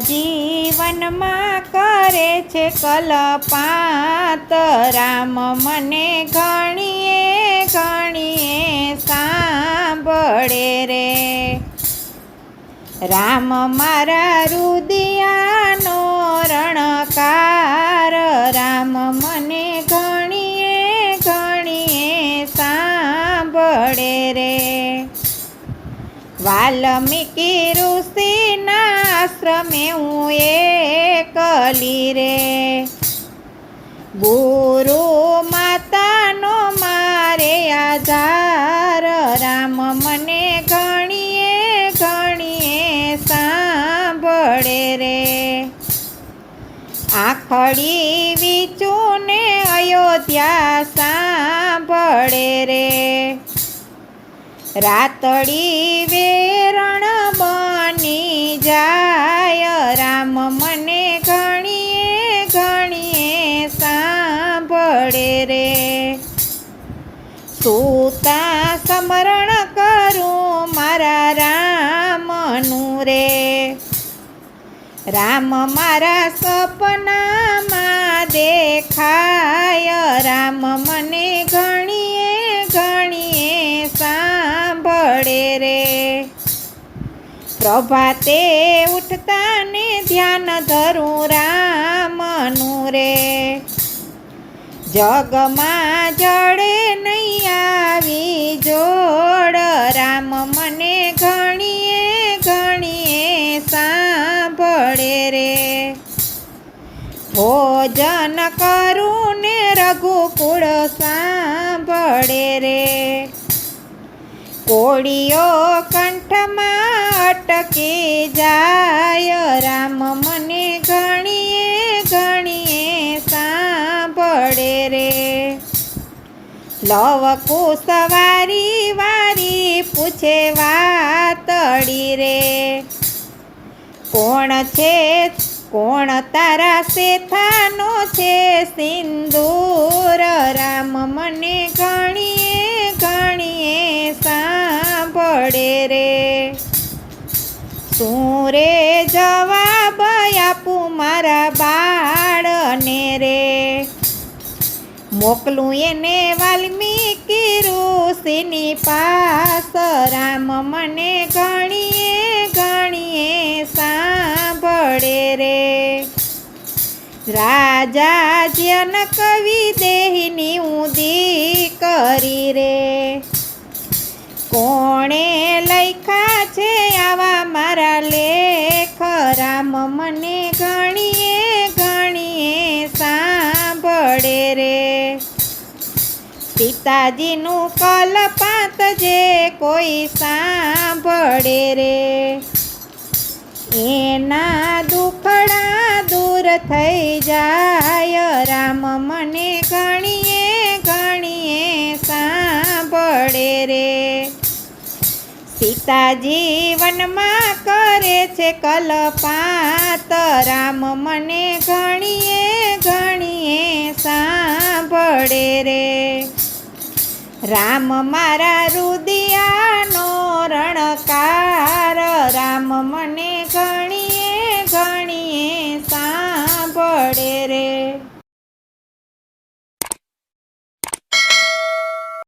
જીવનમાં કરે છે કલપાત, રામ મને ઘણીએ ઘણીએ સાંભળે રે। રામ મારા રુદિયાનો રણકાર, રામ મને ઘણીએ ઘણીએ સાંભળે રે। વાલ્મીકી ઋષિના આશ્રમે હું એકલી રે, ગુરુ માતાનો મારે આધાર, રામ મને ઘણીએ ઘણીએ સાંભળે રે। આખડી વિચુને અયોધ્યા સાંભળે રે, રાતડી વેરણ બની જાય, રામ મને ઘણીએ ઘણીએ સાંભળે રે। સૂતા સ્મરણ કરું મારા રામનું રે, રામ મારા સપનામાં દેખાય, રામ મને ઘણીએ ઘણીએ સાંભળે રે। પ્રભાતે ઉઠતા ને ધ્યાન ધરું રામનું રે, જગમાં જડે નહીં આવી જોડ, રામ મને ઘણીએ ઘણીએ સાંભળે રે। ભોજન કરું ને રઘુકુળ સાંભળે રે, કોળીઓ કંઠમાં અટકી જાય, રામ મને ઘણીએ ઘણીએ સાંભળે રે। લવકુશ વારી વારી પૂછે વાતડી રે, કોણ છે કોણ તારા શેથાનો છે સિંદૂર, રામ મને ઘણીએ ઘણીએ સાંભળે રે। શું રે જવાબ આપું મારા બાળને રે, મોકલું એને વાલ્મીકી ઋષિની પાસ, રામ મને ઘણીએ ઘણીએ સાંભળે રે। રાજા જનક વિદેહીની ઊંધી કરી રે, કોણે લખ્યા છે આવા મારા લેખ, રામ મને ઘણીએ ઘણીએ સાંભળે રે। સીતાજીનું કલપાત જે કોઈ સાંભળે રે, એના દુખડા દૂર થઈ જાય, રામ મને ઘણીએ ઘણીએ સાંભળે રે। સીતાજી વનમાં કરે છે કલપાત, રામ મને ઘણીએ ઘણીએ સાંભળે રે। રામ મારા રુદિયાનો રણકાર, રામ મને